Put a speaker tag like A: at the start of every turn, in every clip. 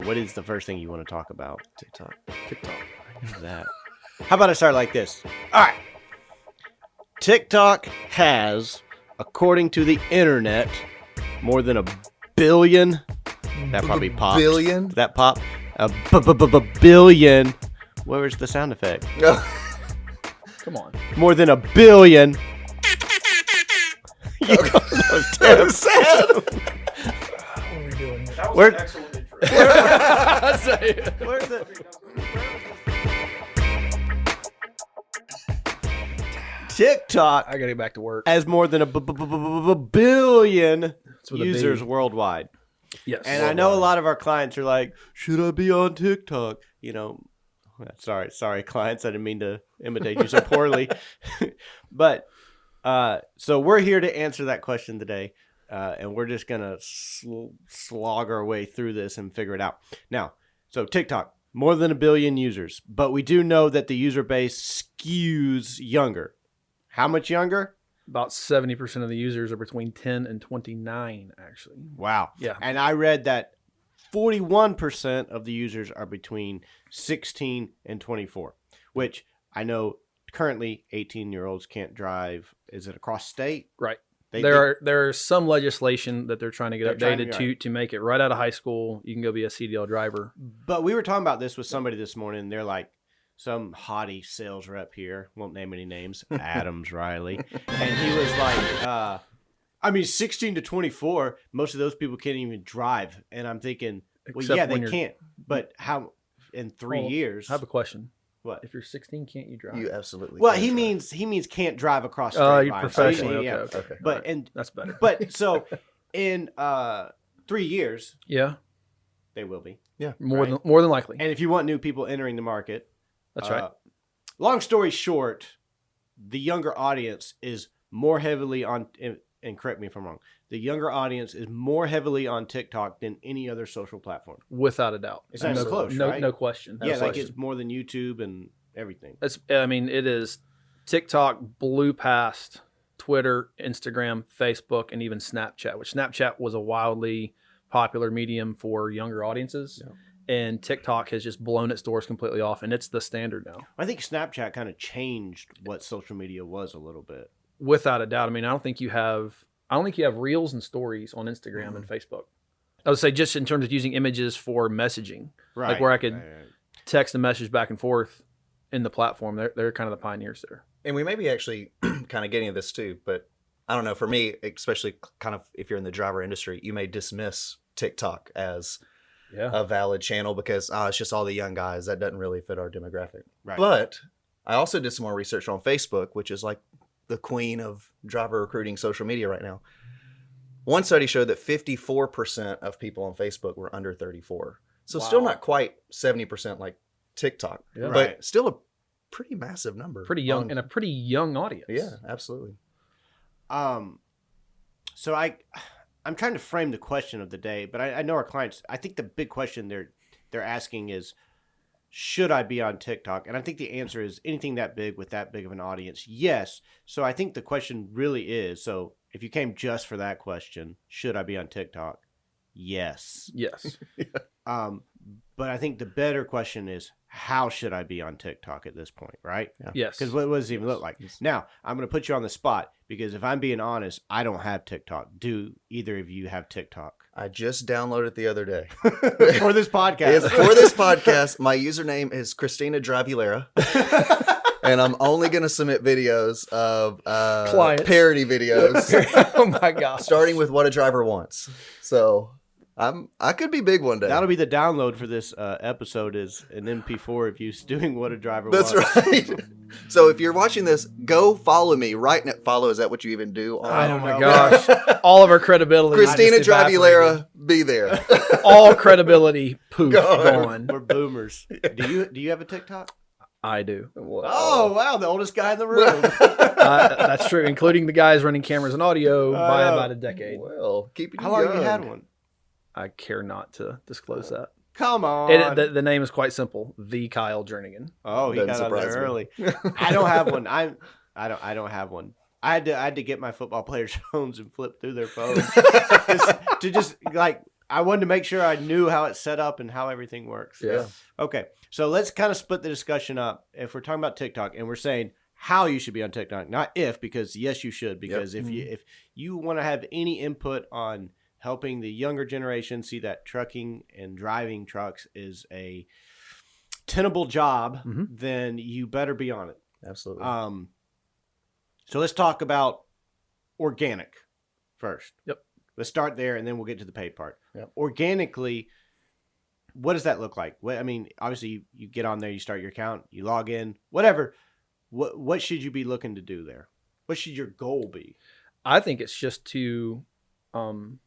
A: what is the first thing you want to talk about?
B: TikTok.
A: What is that? How about I start like this? All right. TikTok has, according to the internet, more than 1 billion. That probably popped.
B: Billion?
A: That pop. A billion. Where's the sound effect?
C: Come on.
A: More than 1 billion.
B: That was sad.
C: What are we doing?
D: That was
A: Where-
D: an excellent intro.
A: Where's the... TikTok
C: I gotta get back to work.
A: has more than 1 billion
C: It's with a B.
A: users worldwide.
C: Yes.
A: And I know a lot of our clients are like, should I be on TikTok? You know, sorry, clients. I didn't mean to imitate you so poorly. But so we're here to answer that question today. And we're just going to slog our way through this and figure it out. Now, so TikTok, more than 1 billion users. But we do know that the user base skews younger. How much younger?
C: About 70% of the users are between 10 and 29, actually.
A: Wow.
C: Yeah.
A: And I read that 41% of the users are between 16 and 24, which I know currently 18-year-olds can't drive. Is it across state?
C: Right. There's some legislation that they're trying to get
A: They're trying
C: updated to make it right out of high school. You can go be a CDL driver.
A: But we were talking about this with somebody this morning. And they're like, some haughty sales rep here, won't name any names, Adams Reilly. And he was like, 16 to 24, most of those people can't even drive. And I'm thinking, well,
C: Except
A: yeah,
C: when
A: they
C: you're-
A: can't. But how in 3 years?
C: I have a question.
A: What?
C: If you're 16, can't you drive?
B: You absolutely.
A: Well,
B: can
A: he
B: try.
A: means can't drive across
C: Oh,
A: straight
C: you're
A: lines.
C: professionally.
A: Yeah.
C: Okay.
A: But
C: Alright.
A: and
C: That's better.
A: but so in 3 years
C: Yeah.
A: they will be.
C: More
A: Right.
C: than likely.
A: And if you want new people entering the market,
C: That's right.
A: Long story short, the younger audience is more heavily on, and correct me if I'm wrong, the younger audience is more heavily on TikTok than any other social platform.
C: Without a doubt.
A: It's not even close, right?
C: No question.
A: Yeah,
C: No
A: like
C: question.
A: it's more than YouTube and everything.
C: It is. TikTok blew past Twitter, Instagram, Facebook, and even Snapchat, which Snapchat was a wildly popular medium for younger audiences.
B: Yeah.
C: And TikTok has just blown its doors completely off, and it's the standard now.
A: I think Snapchat kind of changed what social media was a little bit.
C: Without a doubt. I mean, I don't think you have reels and stories on Instagram and Facebook. I would say just in terms of using images for messaging,
A: Right.
C: like where I could
A: Right.
C: text a message back and forth in the platform. They're kind of the pioneers there.
B: And we may be actually kind of getting to this too, but I don't know. For me, especially kind of if you're in the driver industry, you may dismiss TikTok as
C: Yeah.
B: a valid channel because it's just all the young guys. That doesn't really fit our demographic.
A: Right.
B: But I also did some more research on Facebook, which is like the queen of driver recruiting social media right now. One study showed that 54% of people on Facebook were under 34. So still
C: Wow.
B: not quite 70% like TikTok,
C: Yeah.
B: but
A: Right.
B: still a pretty massive number.
C: Pretty young
B: on-
C: and a pretty young audience.
B: Yeah, absolutely.
A: So I'm trying to frame the question of the day, but I know our clients, I think the big question they're asking is, should I be on TikTok? And I think the answer is anything that big with that big of an audience, yes. So I think the question really is, so if you came just for that question, should I be on TikTok? Yes.
C: Yes.
A: But I think the better question is, how should I be on TikTok at this point, right?
C: Yes.
A: Because what does it even look like? Now, I'm going to put you on the spot because if I'm being honest, I don't have TikTok. Do either of you have TikTok?
B: I just downloaded it the other day.
A: For this podcast.
B: Yes, for this podcast, my username is Christina Dravulera. And I'm only going to submit videos of
C: Clients.
B: parody videos,
C: Oh my gosh.
B: starting with what a driver wants. So I could be big one day.
A: That'll be the download for this episode is an MP4 of you doing what a driver
B: That's
A: wants.
B: right. So if you're watching this, go follow me. Right now, follow. Is that what you even do?
A: I
C: Oh
A: don't
C: my
A: know.
C: gosh. All of our credibility.
B: Christina
C: just evaporated.
B: Dravulera, be there.
C: All credibility poof
B: Gone.
C: gone.
A: We're boomers. Do you have a TikTok?
C: I do.
A: Oh, wow. The oldest guy in the room.
C: That's true, including the guys running cameras and audio by
A: know.
C: about a decade.
B: Well, keeping
A: How
B: you
A: long have you
B: young.
A: had one?
C: I care not to disclose that.
A: Come on.
C: The name is quite simple. The Kyle Jernigan.
A: Oh, he
B: Doesn't
A: got out there
B: surprise me.
A: early. I don't have one. I don't have one. I had to get my football players' phones and flip through their phones to just like I wanted to make sure I knew how it's set up and how everything works.
C: Yeah.
A: Okay, so let's kind of split the discussion up. If we're talking about TikTok and we're saying how you should be on TikTok, not if, because yes, you should. Because if you want to have any input on helping the younger generation see that trucking and driving trucks is a tenable job, then you better be on it.
B: Absolutely.
A: So let's talk about organic first.
C: Yep.
A: Let's start there, and then we'll get to the paid part.
B: Yep.
A: Organically, what does that look like? I mean, obviously, you get on there, you start your account, you log in, whatever. What should you be looking to do there? What should your goal be?
C: I think it's just to, I don't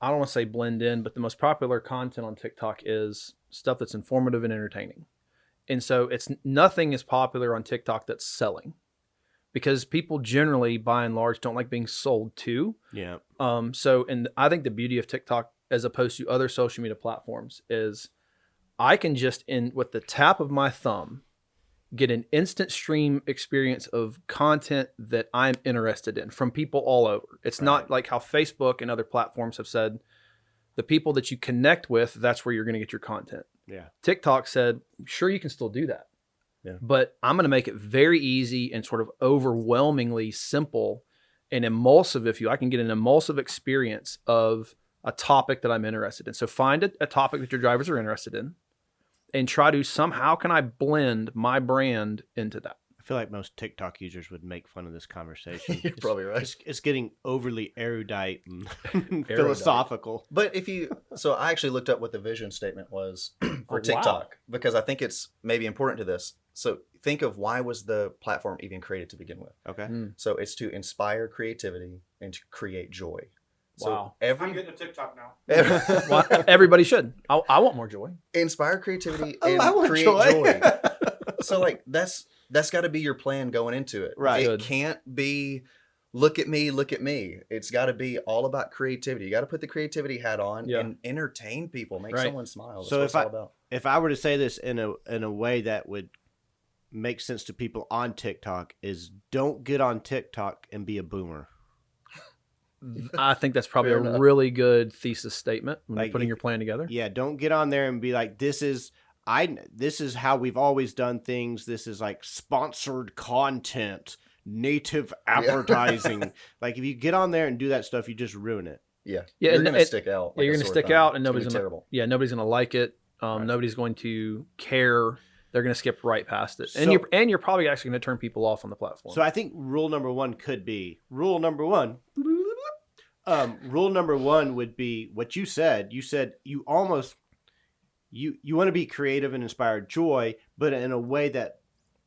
C: want to say blend in, but the most popular content on TikTok is stuff that's informative and entertaining. And so nothing is popular on TikTok that's selling, because people generally, by and large, don't like being sold to.
A: Yeah.
C: And I think the beauty of TikTok, as opposed to other social media platforms, is I can just, with the tap of my thumb, get an instant stream experience of content that I'm interested in from people all over. It's not like how Facebook and other platforms have said, the people that you connect with, that's where you're going to get your content.
A: Yeah.
C: TikTok said, sure, you can still do that.
B: Yeah.
C: But I'm going to make it very easy and sort of overwhelmingly simple and emulsive. I can get an emulsive experience of a topic that I'm interested in. So find a topic that your drivers are interested in and try to somehow can I blend my brand into that.
A: I feel like most TikTok users would make fun of this conversation.
B: You're probably right.
A: It's getting overly erudite and philosophical.
B: But so I actually looked up what the vision statement was for TikTok, because I think it's maybe important to this. So think of, why was the platform even created to begin with?
A: Okay.
B: So it's to inspire creativity and to create joy. So
C: Wow.
D: I'm getting a TikTok now.
C: Well, everybody should. I want more joy.
B: Inspire creativity
A: I
B: and
A: want
B: create
A: joy.
B: joy. So like that's got to be your plan going into it.
A: Right.
B: It
C: Good.
B: can't be look at me. It's got to be all about creativity. You got to put the creativity hat on and entertain people, make someone smile. That's
A: So
B: what it's all about.
A: if I were to say this in a way that would make sense to people on TikTok, is don't get on TikTok and be a boomer.
C: I think that's probably
B: Fair
C: a
B: enough.
C: really good thesis statement when
A: Like,
C: you're putting your plan together.
A: Yeah, don't get on there and be like, this is how we've always done things. This is like sponsored content, native advertising. Like, if you get on there and do that stuff, you just ruin it.
B: Yeah,
C: Yeah,
B: you're
C: and
B: gonna stick out.
C: Yeah, you're
B: going
C: going
B: to
C: to stick out, and
B: nobody's
C: nobody's going
B: terrible.
C: to. Yeah, nobody's going to like it. Nobody's going to care. They're going to skip right past it,
A: So-
C: and you're probably actually going to turn people off on the platform.
A: So I think rule number one would be what you said. You said you almost you want to be creative and inspire joy, but in a way that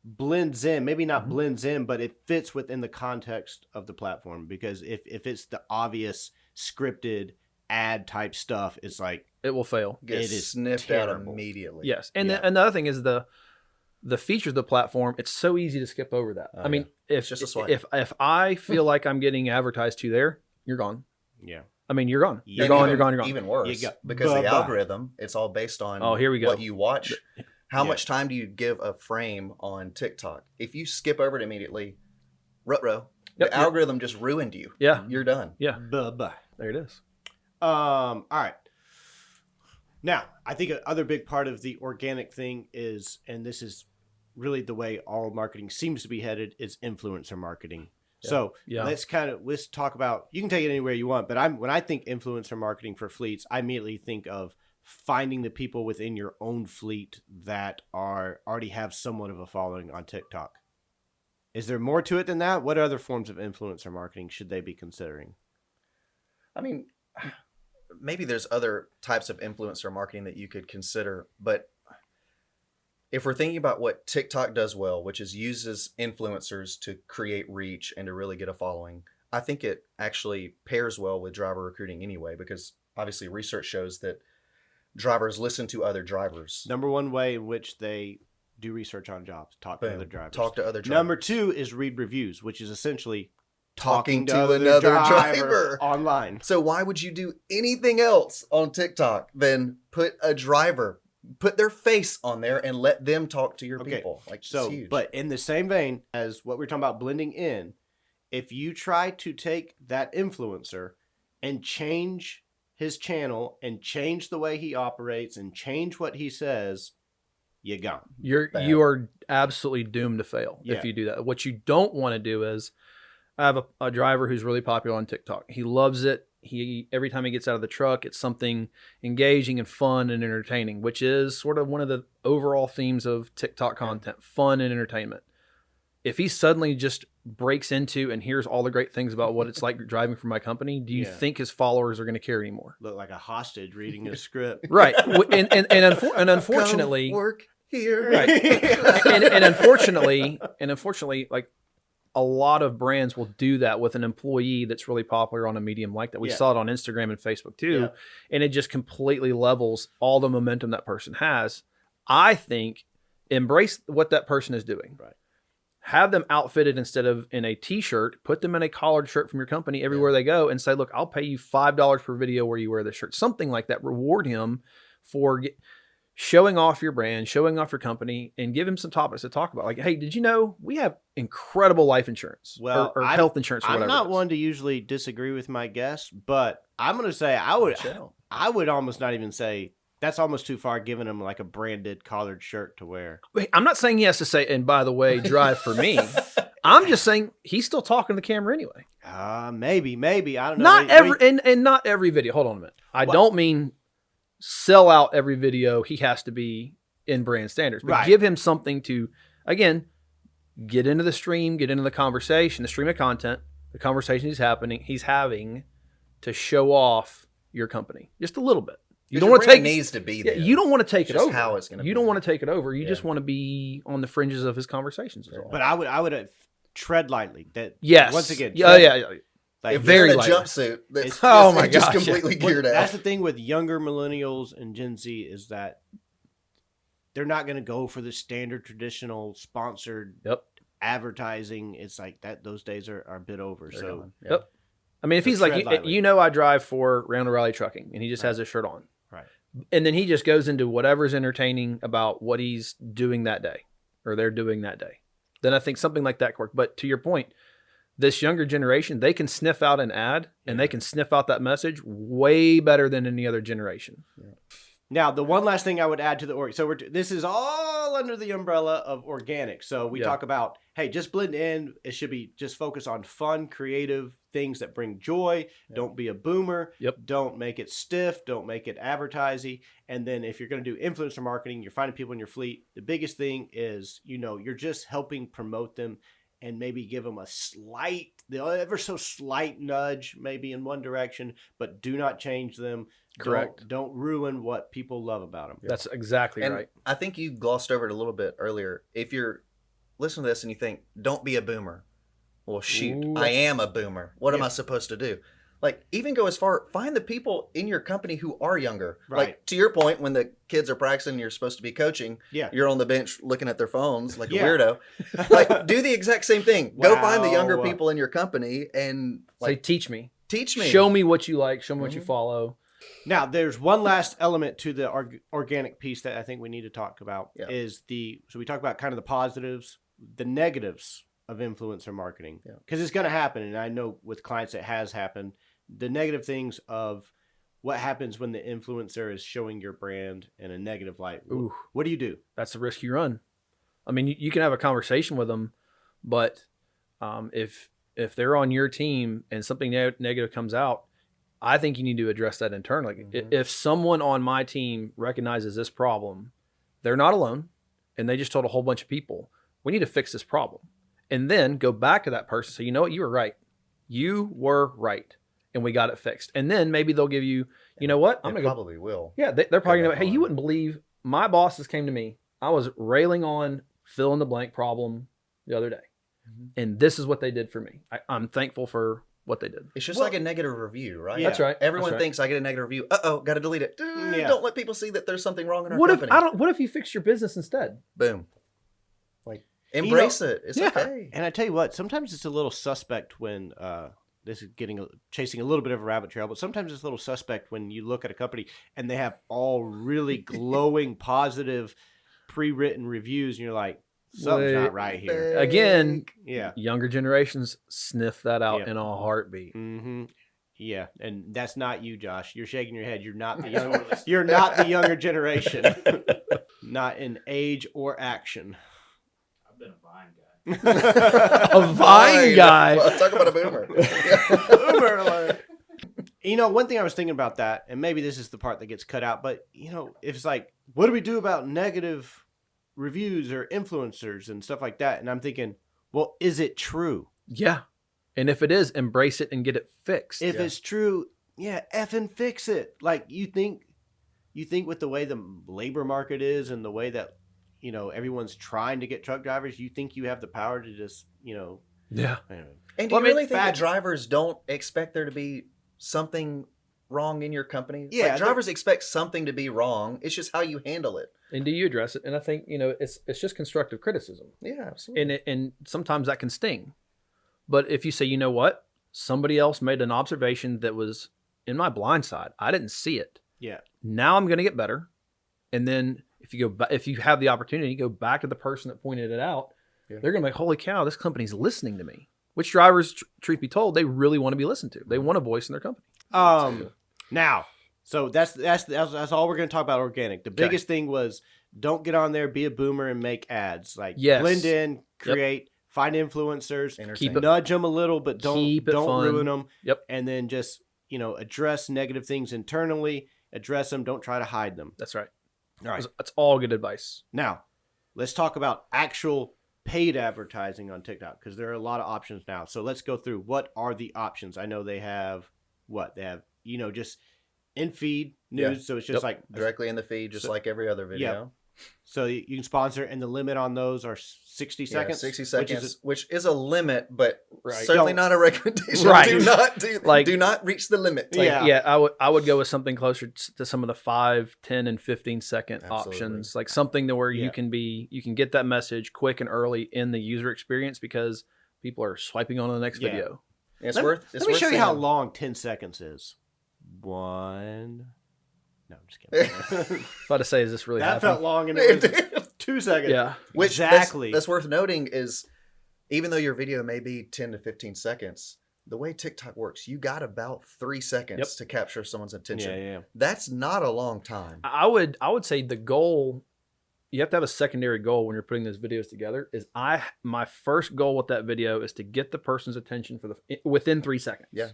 A: blends in, maybe not blends in, but it fits within the context of the platform. Because if it's the obvious scripted ad type stuff, it's like,
C: it will fail.
B: Get
A: It is
B: sniffed out
A: terrible.
B: immediately.
C: Yes, and
A: Yeah.
C: another thing is the features of the platform. It's so easy to skip over that. I mean, if
B: just a swipe.
C: if I feel like I'm getting advertised to there, you're gone.
A: yeah.
C: I mean, you're gone.
A: Yeah.
C: You're gone.
B: Even-
C: You're gone. You're gone.
B: Even worse,
A: You go,
B: because the
A: bye-bye.
B: algorithm, it's all based on
C: Oh, here we go.
B: what you watch. How
A: Yeah.
B: much time do you give a frame on TikTok? If you skip over it immediately, ruh-roh,
C: Yep,
B: the algorithm just ruined you.
C: Yeah.
B: You're done.
C: Yeah,
A: Bye-bye.
C: there it is.
A: All right. Now, I think another big part of the organic thing is, and this is really the way all marketing seems to be headed, is influencer marketing. So
C: Yeah.
A: let's talk about, you can take it anywhere you want, but when I think influencer marketing for fleets, I immediately think of finding the people within your own fleet that already have somewhat of a following on TikTok. Is there more to it than that? What other forms of influencer marketing should they be considering?
B: I mean, maybe there's other types of influencer marketing that you could consider, but if we're thinking about what TikTok does well, which is uses influencers to create reach and to really get a following, I think it actually pairs well with driver recruiting anyway, because obviously research shows that drivers listen to other drivers.
A: Number one way in which they do research on jobs, talk to
B: Boom.
A: other drivers.
B: Talk to other drivers.
A: Number two is read reviews, which is essentially
B: Talking to
A: other
B: another driver.
A: online.
B: So why would you do anything else on TikTok than put their face on there and let them talk to your
A: Okay,
B: people? Like,
A: So,
B: it's huge.
A: but in the same vein as what we're talking about blending in, if you try to take that influencer and change his channel and change the way he operates and change what he says, you gone.
C: You are absolutely doomed to fail if you do that. What you don't want to do is, I have a driver who's really popular on TikTok. He loves it. Every time he gets out of the truck, it's something engaging and fun and entertaining, which is sort of one of the overall themes of TikTok content, fun and entertainment. If he suddenly just breaks into and hears all the great things about what it's like driving for my company, do you think his followers are going to care anymore?
A: Look like a hostage reading a script.
C: Right. And unfortunately,
B: come work here.
C: Right. and unfortunately, like, a lot of brands will do that with an employee that's really popular on a medium like that. We saw it on Instagram and Facebook too. And it just completely levels all the momentum that person has. I think embrace what that person is doing.
A: Right.
C: Have them outfitted instead of in a t-shirt, put them in a collared shirt from your company everywhere they go and say, look, I'll pay you $5 per video where you wear this shirt. Something like that. Reward him for showing off your brand, showing off your company, and give him some topics to talk about. Like, hey, did you know we have incredible life insurance or health insurance or whatever?
A: I'm not one to usually disagree with my guests, but I'm going to say I would almost not even say that's almost too far giving him like a branded collared shirt to wear.
C: Wait, I'm not saying he has to say, and by the way, drive for me. I'm just saying he's still talking to the camera anyway.
A: Maybe. I don't know.
C: Not every video. Hold on a minute. I don't mean sell out every video. He has to be in brand standards, but give him something to, again, get into the stream, get into the conversation, the stream of content, the conversation he's having to show off your company just a little bit. You don't want to take
B: needs to be there.
C: You don't want to take it over.
B: How it's going to.
C: You don't want to take it over. You just want to be on the fringes of his conversations.
A: But I would tread lightly. That
C: once
A: again.
B: Like,
C: very
B: in a
C: light.
B: jumpsuit. That's
C: my
B: just
C: gosh,
B: completely geared out.
A: That's the thing with younger millennials and Gen Z is that they're not going to go for the standard traditional sponsored advertising. It's like that. Those days are a bit over. So
C: I mean, if he's like, I drive for Randall Reilly Trucking, and he just has his shirt on,
A: right,
C: and then he just goes into whatever's entertaining about what he's doing that day or they're doing that day, then I think something like that could work. But to your point, this younger generation, they can sniff out an ad and they can sniff out that message way better than any other generation.
A: Yeah. Now, the one last thing I would add to the this is all under the umbrella of organic. So we talk about, hey, just blend in. It should be just focus on fun, creative things that bring joy. Don't be a boomer. Don't make it stiff. Don't make it advertising. And then if you're going to do influencer marketing, you're finding people in your fleet. The biggest thing is, you're just helping promote them and maybe give them the ever so slight nudge, maybe in one direction, but do not change them.
C: Correct.
A: Don't ruin what people love about them.
C: That's exactly right.
B: I think you glossed over it a little bit earlier. If you're listening to this and you think, don't be a boomer. Well, shoot, I am a boomer. What am I supposed to do? Like, even go as far, find the people in your company who are younger.
A: Right.
B: Like, to your point, when the kids are practicing, you're supposed to be coaching. You're on the bench looking at their phones like a weirdo. Like, do the exact same thing. Go find the younger people in your company and
C: say, teach me.
B: Teach me.
C: Show me what you like. Show me what you follow.
A: Now, there's one last element to the organic piece that I think we need to talk about so we talk about kind of the positives, the negatives of influencer marketing. Because it's going to happen, and I know with clients it has happened. The negative things of what happens when the influencer is showing your brand in a negative light.
C: Ooh.
A: What do you do?
C: That's the risk you run. I mean, you can have a conversation with them, but if they're on your team and something negative comes out, I think you need to address that internally. If someone on my team recognizes this problem, they're not alone, and they just told a whole bunch of people, we need to fix this problem. And then go back to that person and say, you know what, you were right. You were right. And we got it fixed. And then maybe they'll give you, you know what?
B: They probably will.
C: Yeah, they're probably going to, hey, you wouldn't believe my bosses came to me. I was railing on fill in the blank problem the other day. And this is what they did for me. I'm thankful for what they did.
B: It's just like a negative review, right?
C: That's right.
B: Everyone thinks I get a negative review. Got to delete it. Don't let people see that there's something wrong in our company.
C: What if you fix your business instead?
B: Boom. Like, embrace it. It's okay.
A: And I tell you what, sometimes it's a little suspect when this is chasing a little bit of a rabbit trail, but sometimes it's a little suspect when you look at a company and they have all really glowing, positive, pre-written reviews, and you're like, something's not right here.
C: Again, younger generations sniff that out in a heartbeat.
A: Yeah, and that's not you, Josh. You're shaking your head. You're not the younger. You're not the younger generation. Not in age or action.
D: I've been a Vine guy.
C: A Vine guy.
B: Well, talk about a boomer.
A: Boomer alert. You know, one thing I was thinking about that, and maybe this is the part that gets cut out, but you know, if it's like, what do we do about negative reviews or influencers and stuff like that? And I'm thinking, well, is it true?
C: Yeah. And if it is, embrace it and get it fixed.
A: If it's true, yeah, effing fix it. Like you think with the way the labor market is and the way that, you know, everyone's trying to get truck drivers, you think you have the power to just, you know.
C: Yeah.
A: Anyway.
B: And do you really think that drivers don't expect there to be something wrong in your company?
A: Yeah,
B: like, drivers expect something to be wrong. It's just how you handle it.
C: And do you address it? And I think, you know, it's just constructive criticism.
B: Yeah, absolutely.
C: And sometimes that can sting. But if you say, you know what, somebody else made an observation that was in my blind side, I didn't see it.
A: Yeah.
C: Now I'm going to get better. And then if you have the opportunity, go back to the person that pointed it out.
B: Yeah.
C: They're going to be like, holy cow, this company's listening to me. Which drivers, truth be told, they really want to be listened to. They want a voice in their company.
A: Now, so that's all we're going to talk about organic. The biggest thing was don't get on there, be a boomer, and make ads. Like blend in, create, find influencers, nudge them a little, but don't ruin them.
C: Yep.
A: And then just, you know, address negative things internally, address them, don't try to hide them.
C: That's right.
A: All right.
C: That's all good advice.
A: Now, let's talk about actual paid advertising on TikTok, because there are a lot of options now. So let's go through what are the options. I know they have you know, just in feed news. So it's just like
B: directly in the feed, just like every other video.
A: Yeah. So you can sponsor, and the limit on those are 60 seconds.
B: 60 seconds, which is a limit, but certainly
A: Don't-
B: not a recommendation.
C: Right.
B: Do not reach the limit.
C: I would go with something closer to some of the 5, 10, and 15-second options, like something to where you can get that message quick and early in the user experience, because people are swiping on to the next video.
B: It's
A: Let
B: worth
A: me show you how
B: seeing.
A: long 10 seconds is. One. No, I'm just kidding.
C: About to say, is this really
A: That
C: happening?
A: felt long, and it was 2 seconds.
C: Yeah.
B: Which
A: exactly.
B: That's worth noting is, even though your video may be 10 to 15 seconds, the way TikTok works, you got about 3 seconds to capture someone's attention.
A: Yeah.
B: That's not a long time.
C: I would say the goal, you have to have a secondary goal when you're putting those videos together. My first goal with that video is to get the person's attention within 3 seconds.
B: Yeah.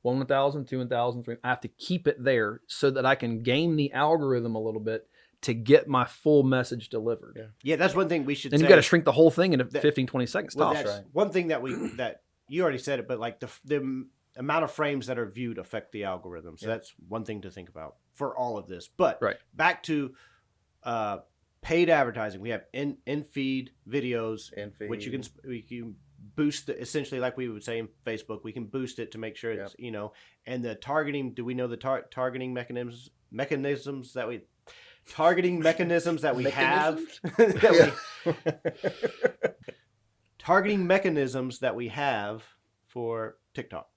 C: 1,000, 2,000, 3. I have to keep it there so that I can game the algorithm a little bit to get my full message delivered.
A: Yeah, that's one thing we should
C: And
A: say.
C: you got to shrink the whole thing into 15, 20 seconds
A: Well,
C: tops.
A: that's one thing that you already said it, but like the amount of frames that are viewed affect the algorithm. So that's one thing to think about for all of this. But back to paid advertising. We have in feed videos, which we can boost essentially, like we would say in Facebook. We can boost it to make sure it's and the targeting. Do we know the targeting mechanisms that we have? Targeting mechanisms that we have for TikTok.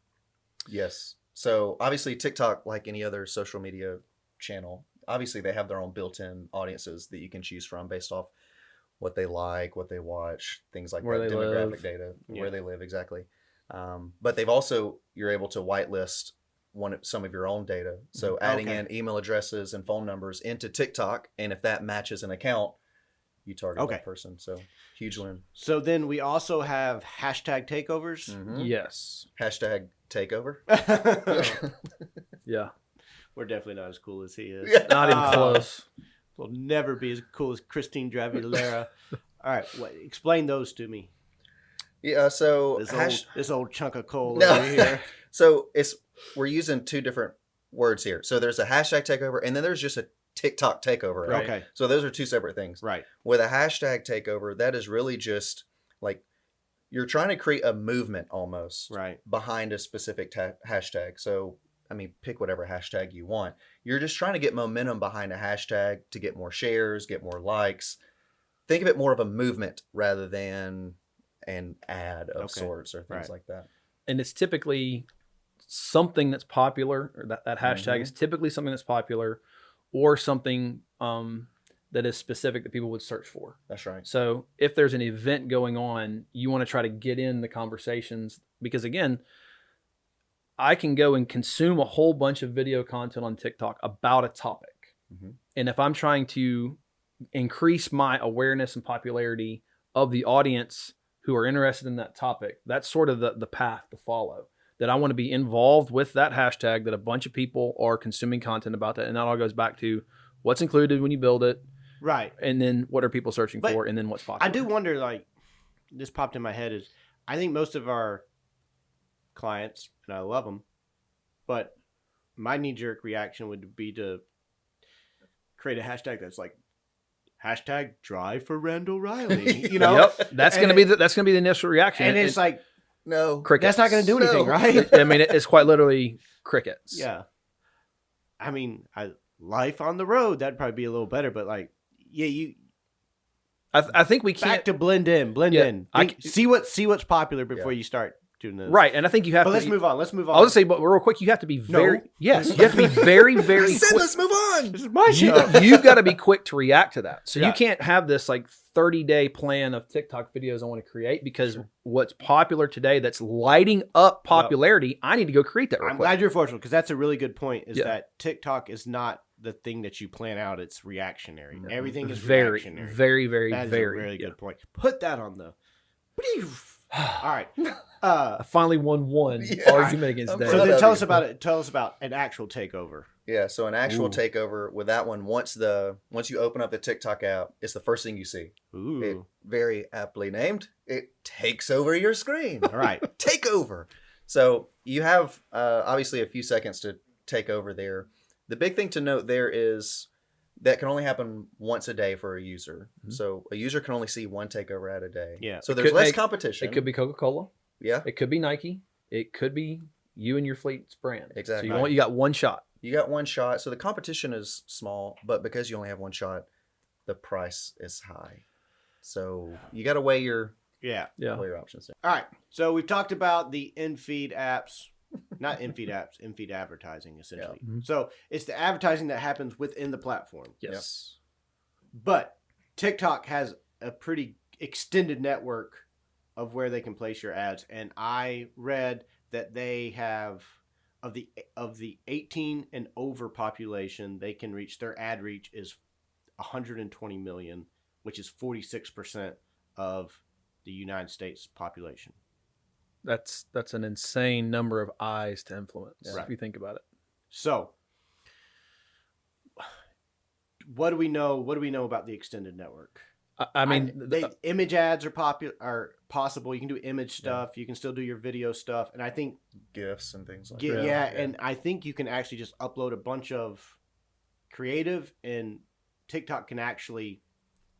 B: Yes. So obviously TikTok, like any other social media channel, obviously they have their own built-in audiences that you can choose from based off what they like, what they watch, things like that, demographic data, where they live exactly. But they've also, you're able to whitelist some of your own data. So adding in email addresses and phone numbers into TikTok, and if that matches an account, you target that person. So huge win.
A: So then we also have hashtag takeovers.
C: Yes.
B: Hashtag takeover.
C: Yeah.
A: We're definitely not as cool as he is.
C: Not even close.
A: We'll never be as cool as Christine Dravilera. All right, explain those to me.
B: Yeah, so
A: this old chunk of coal over here.
B: So we're using two different words here. So there's a hashtag takeover, and then there's just a TikTok takeover. Right?
A: Okay.
B: So those are two separate things.
A: Right.
B: With a hashtag takeover, that is really just like you're trying to create a movement almost behind a specific hashtag. So, I mean, pick whatever hashtag you want. You're just trying to get momentum behind a hashtag to get more shares, get more likes. Think of it more of a movement rather than an ad of sorts or things like that.
C: And it's typically something that's popular, or that hashtag is typically something that's popular or something that is specific that people would search for.
B: That's right.
C: So if there's an event going on, you want to try to get in the conversations because, again, I can go and consume a whole bunch of video content on TikTok about a topic.
B: Mhm.
C: And if I'm trying to increase my awareness and popularity of the audience who are interested in that topic, that's sort of the path to follow. That I want to be involved with that hashtag, that a bunch of people are consuming content about that. And that all goes back to what's included when you build it,
A: Right.
C: and then what are people searching
A: But
C: for, and then what's popular.
A: I do wonder, like, this popped in my head is I think most of our clients, and I love them, but my knee-jerk reaction would be to create a hashtag that's like hashtag drive for Randall Reilly, you know?
C: Yep, that's gonna be the initial reaction,
A: And it's like,
B: No.
C: crickets.
A: that's not going to do anything,
B: No.
A: right?
C: I mean, it's quite literally crickets.
A: Yeah. I mean, life on the road, that'd probably be a little better, but like, yeah,
C: I think we can't.
A: back to blend in.
C: Yeah,
A: See what's popular before you start doing this.
C: Right, and I think you have
A: But
C: to.
A: let's move on. Let's move on.
C: I'll just say, but real quick, you have to be very.
A: No.
C: Yes, you have to be very,
B: I
C: very
B: said,
C: quick.
B: let's move on.
A: This is my show.
C: You've got to be quick to react to that. So
A: Yeah.
C: you can't have this like 30-day plan of TikTok videos I want to create because what's popular today that's lighting up popularity, I need to go create that real
A: I'm
C: quick.
A: glad you're fortunate because that's a really good point. Is
C: Yeah.
A: that TikTok is not the thing that you plan out; it's reactionary. Everything is
C: very,
A: reactionary.
C: very, very,
A: That is
C: very.
A: a really
C: yeah.
A: good point. Put that on the. All right.
C: I finally won one
B: Yeah.
C: argument against
B: I'm
C: that.
A: So
B: proud
A: then
B: of
A: tell
B: you.
A: us about it. Tell us about an actual takeover.
B: Yeah, so an actual
A: Ooh.
B: takeover with that one, once you open up the TikTok app, it's the first thing you see.
A: Ooh.
B: It very aptly named. It takes over your screen.
A: All right.
B: Takeover. So you have obviously a few seconds to take over there. The big thing to note there is that can only happen once a day for a user.
C: Mm-hmm.
B: So a user can only see one takeover at a day.
A: Yeah.
B: So
C: It
B: there's
C: could-
B: less
C: it-
B: competition.
C: It could be Coca-Cola.
B: Yeah.
C: It could be Nike. It could be you and your fleet's brand.
B: Exactly.
C: So you got one shot.
B: You got one shot. So the competition is small, but because you only have one shot, the price is high. So you got to weigh your
A: Yeah.
C: Yeah.
B: options there.
A: All right. So we've talked about the in-feed apps, not in-feed apps, in-feed advertising, essentially.
C: Yeah. Mhm.
A: So it's the advertising that happens within the platform.
C: Yes.
A: But TikTok has a pretty extended network of where they can place your ads, and I read that they have of the 18 and over population, they can reach their ad reach is 120 million, which is 46% of the United States population.
C: That's an insane number of eyes to influence
A: Right.
C: if you think about it.
A: So, what do we know? What do we know about the extended network?
C: I mean,
A: Image ads are possible. You can do image stuff. You can still do your video stuff, and I think
B: Gifts and things like
A: yeah,
B: that.
A: and I think you can actually just upload a bunch of creative, and TikTok can actually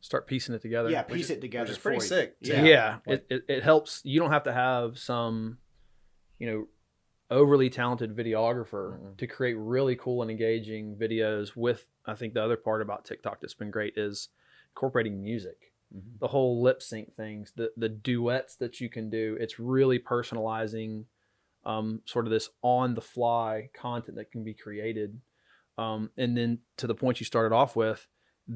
C: start piecing it together.
A: piece it together.
B: Which is pretty
A: for you.
B: sick.
C: Yeah.
B: Like-
C: It helps. You don't have to have some, overly talented videographer
B: Mhm.
C: to create really cool and engaging videos with, I think the other part about TikTok that's been great is incorporating music.
B: Mhm.
C: The whole lip sync things, the duets that you can do. It's really personalizing sort of this on the fly content that can be created. And then to the point you started off with,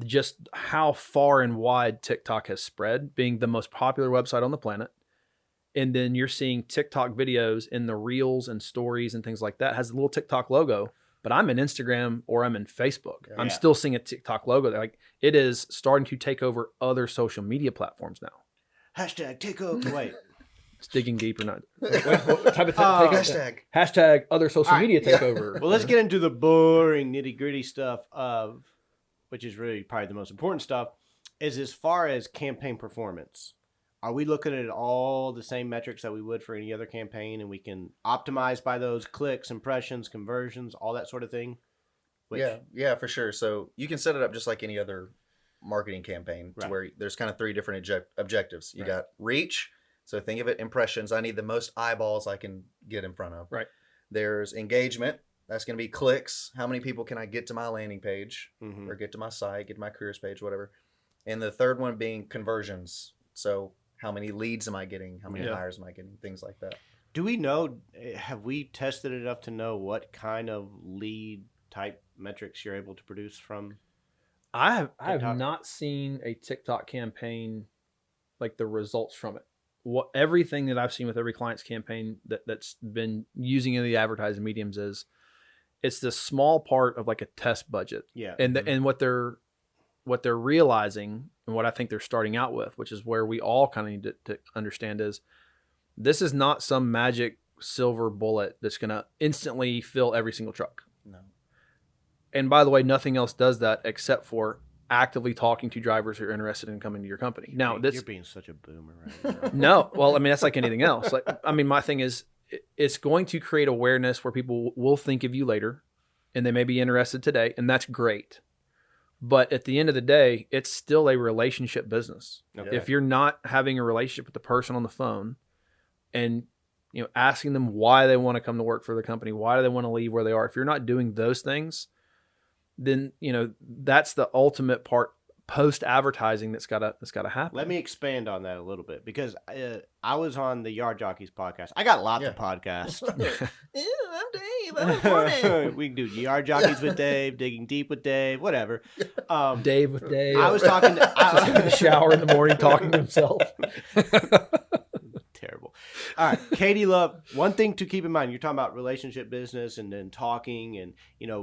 C: just how far and wide TikTok has spread, being the most popular website on the planet. And then you're seeing TikTok videos in the reels and stories and things like that has a little TikTok logo, but I'm in Instagram or I'm in Facebook. I'm
A: Yeah.
C: still seeing a TikTok logo. Like it is starting to take over other social media platforms now.
A: Hashtag takeover. Wait.
C: It's digging deeper. Not what type of
B: Hashtag.
C: hashtag other social
A: All right,
C: media
B: yeah.
C: takeover.
A: Well, let's get into the boring nitty gritty stuff of, which is really probably the most important stuff, is as far as campaign performance. Are we looking at all the same metrics that we would for any other campaign, and we can optimize by those clicks, impressions, conversions, all that sort of thing?
B: Yeah, for sure. So you can set it up just like any other marketing campaign to
A: Right.
B: where there's kind of three different objectives. You
A: Right.
B: got reach. So think of it impressions. I need the most eyeballs I can get in front of.
C: Right.
B: There's engagement. That's going to be clicks. How many people can I get to my landing page
A: Mhm.
B: or get to my site, get to my careers page, whatever. And the third one being conversions. So how many leads am I getting? How many
C: Yeah.
B: hires am I getting? Things like that.
A: Do we know, have we tested it enough to know what kind of lead type metrics you're able to produce from?
C: I have
A: TikTok.
C: not seen a TikTok campaign like the results from it everything that I've seen with every client's campaign that's been using in the advertising mediums is it's this small part of like a test budget.
A: Yeah.
C: And what they're realizing and what I think they're starting out with, which is where we all kind of need to understand, is this is not some magic silver bullet that's going to instantly fill every single truck.
B: No.
C: And by the way, nothing else does that except for actively talking to drivers who are interested in coming to your company. Now,
A: You're being such a boomer right now.
C: no, well, I mean, that's like anything else. Like, I mean, my thing is, it's going to create awareness where people will think of you later, and they may be interested today, and that's great. But at the end of the day, it's still a relationship business.
A: Okay.
C: If you're not having a relationship with the person on the phone, and asking them why they want to come to work for the company, why do they want to leave where they are, if you're not doing those things, then that's the ultimate part post advertising that's gotta happen.
A: Let me expand on that a little bit, because I was on the Yard Jockeys podcast. I got lots of podcasts.
B: I'm Dave. I'm important.
A: We can do Yard Jockeys with Dave, Digging Deep with Dave, whatever.
C: Dave with Dave.
A: I was talking
C: just in the shower in the morning talking to himself.
A: Terrible. All right, Katie Love, one thing to keep in mind, you're talking about relationship business and then talking, and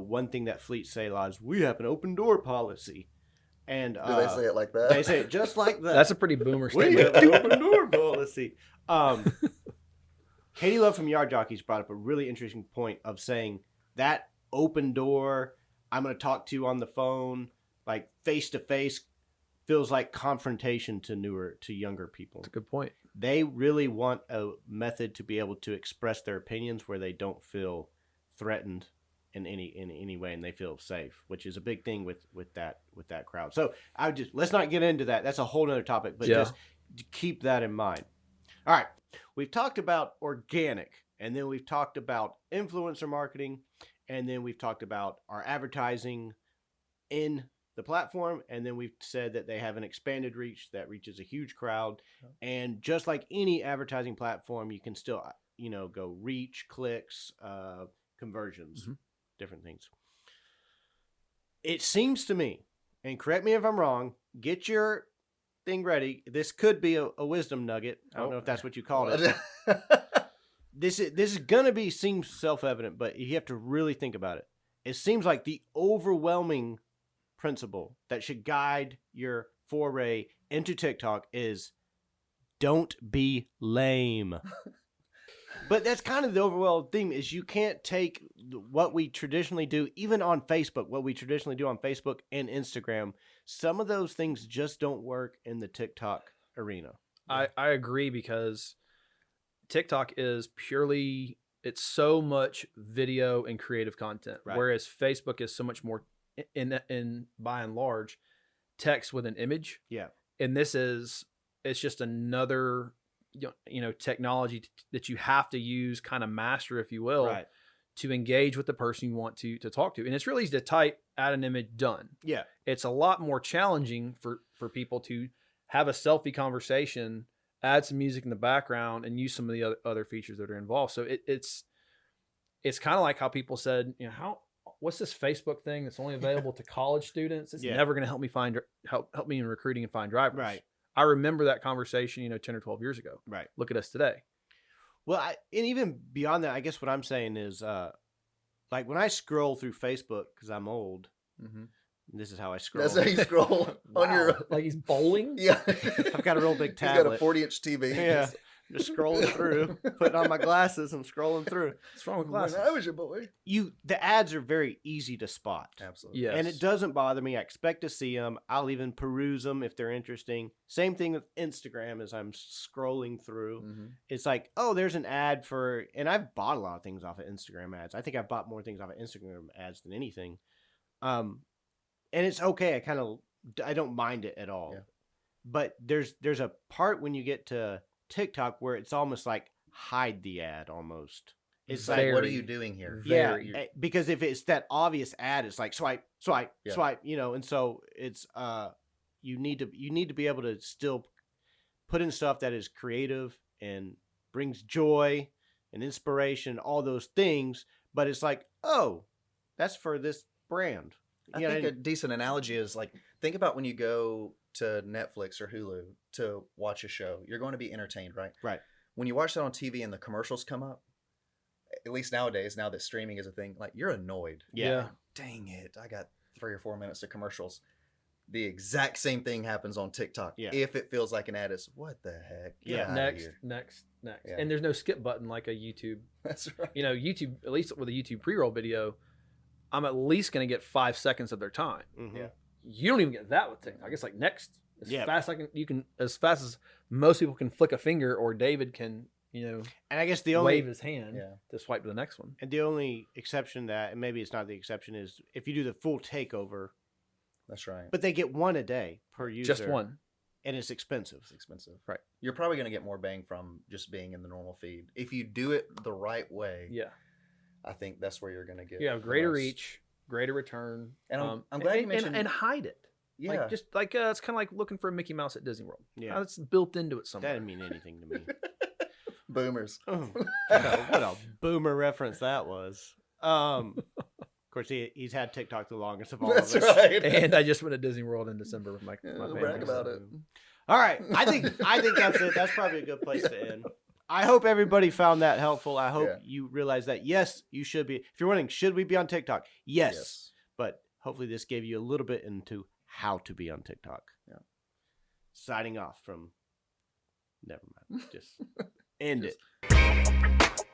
A: one thing that fleets say a lot is we have an open door policy. And
B: Do they say it like that?
A: They say it just like that.
C: That's a pretty boomer
A: We
C: statement.
A: have an open door policy. Katie Love from Yard Jockeys brought up a really interesting point of saying that open door, I'm going to talk to you on the phone, like face to face, feels like confrontation to younger people.
C: That's a good point.
A: They really want a method to be able to express their opinions where they don't feel threatened in any way, and they feel safe, which is a big thing with that crowd. So let's not get into that. That's a whole nother topic, but just keep that in mind. All right, we've talked about organic, and then we've talked about influencer marketing, and then we've talked about our advertising in the platform, and then we've said that they have an expanded reach that reaches a huge crowd. And just like any advertising platform, you can still go reach, clicks, conversions, different things. It seems to me, and correct me if I'm wrong, get your thing ready, this could be a wisdom nugget. I don't know if that's what you called it. This is gonna seem self-evident, but you have to really think about it. It seems like the overwhelming principle that should guide your foray into TikTok is don't be lame. But that's kind of the overall theme, is you can't take what we traditionally do, even on Facebook, what we traditionally do on Facebook and Instagram. Some of those things just don't work in the TikTok arena.
C: I agree, because TikTok is it's so much video and creative content,
A: right,
C: whereas Facebook is so much more in by and large text with an image.
A: Yeah.
C: And it's just another technology that you have to use, kind of master, if you will,
A: right,
C: to engage with the person you want to talk to. And it's really easy to type, add an image, done.
A: Yeah.
C: It's a lot more challenging for people to have a selfie conversation, add some music in the background, and use some of the other features that are involved. So it's kind of like how people said, what's this Facebook thing that's only available to college students? It's never going to help me in recruiting and find drivers.
A: Right.
C: I remember that conversation, 10 or 12 years ago.
A: Right.
C: Look at us today.
A: Well, and even beyond that, I guess what I'm saying is, like when I scroll through Facebook, because I'm old, this is how I scroll.
B: That's how you scroll on your.
C: Like he's bowling.
B: Yeah.
A: I've got a real big
B: He's
A: tablet.
B: got a 40-inch TV.
A: Yeah. Just scrolling through, putting on my glasses and scrolling through.
C: What's wrong with glasses?
B: When I was your boy.
A: The ads are very easy to spot.
B: Absolutely.
C: Yes.
A: And it doesn't bother me. I expect to see them. I'll even peruse them if they're interesting. Same thing with Instagram as I'm scrolling through. It's like, oh, there's an ad for, and I've bought a lot of things off of Instagram ads. I think I've bought more things off of Instagram ads than anything. And it's okay. I don't mind it at all.
B: Yeah.
A: But there's a part when you get to TikTok where it's almost like hide the ad almost. It's
B: Like,
A: like,
B: what are you doing here?
A: yeah, because if it's that obvious ad, it's like swipe,
B: Yeah.
A: swipe, and so it's you need to be able to still put in stuff that is creative and brings joy and inspiration, all those things, but it's like, oh, that's for this brand.
B: I think a decent analogy is like think about when you go to Netflix or Hulu to watch a show, you're going to be entertained, right?
A: Right.
B: When you watch that on TV and the commercials come up, at least nowadays, now that streaming is a thing, like you're annoyed.
A: Yeah.
B: Dang it, I got 3 or 4 minutes of commercials. The exact same thing happens on TikTok.
A: Yeah.
B: If it feels like an ad, it's what the heck? Get
A: Yeah.
B: outta
C: Next.
B: here. Yeah.
C: And there's no skip button like a YouTube.
B: That's right.
C: You know, YouTube, at least with a YouTube pre-roll video, I'm at least going to get 5 seconds of their time.
A: Mhm.
B: Yeah.
C: You don't even get that with TikTok. It's like next. As
A: Yeah.
C: fast as fast as most people can flick a finger, or David can,
A: And I guess the only
C: wave his hand
B: Yeah.
C: to swipe to the next one.
A: and the only exception to that, and maybe it's not the exception, is if you do the full takeover,
B: That's right.
A: but they get one a day per user.
C: Just one.
A: And it's expensive.
B: It's expensive.
C: Right.
B: You're probably going to get more bang from just being in the normal feed. If you do it the right way,
C: Yeah.
B: I think that's where you're going to get
C: Yeah.
B: the
C: Greater
B: most.
C: reach, greater return.
B: And I'm glad you mentioned-
C: and hide it.
B: Yeah.
C: Like just like it's kind of like looking for a Mickey Mouse at Disney World.
A: Yeah.
C: It's built into it
A: That
C: somewhere.
A: didn't mean anything to me.
B: Boomers.
A: Oh, what a boomer reference that was. Of course, he's had TikTok the longest of all
B: That's
A: of us.
B: right.
C: And I just went to Disney World in December with my
B: Yeah,
C: family.
B: brag about it.
A: All right, I think that's it. That's probably a good place to end. I hope everybody found that helpful. I hope
B: Yeah.
A: you realize that yes, you should be. If you're wondering, should we be on TikTok? Yes,
B: Yes.
A: but hopefully this gave you a little bit into how to be on TikTok.
B: Yeah.
A: Signing off from. Never mind. Just end it.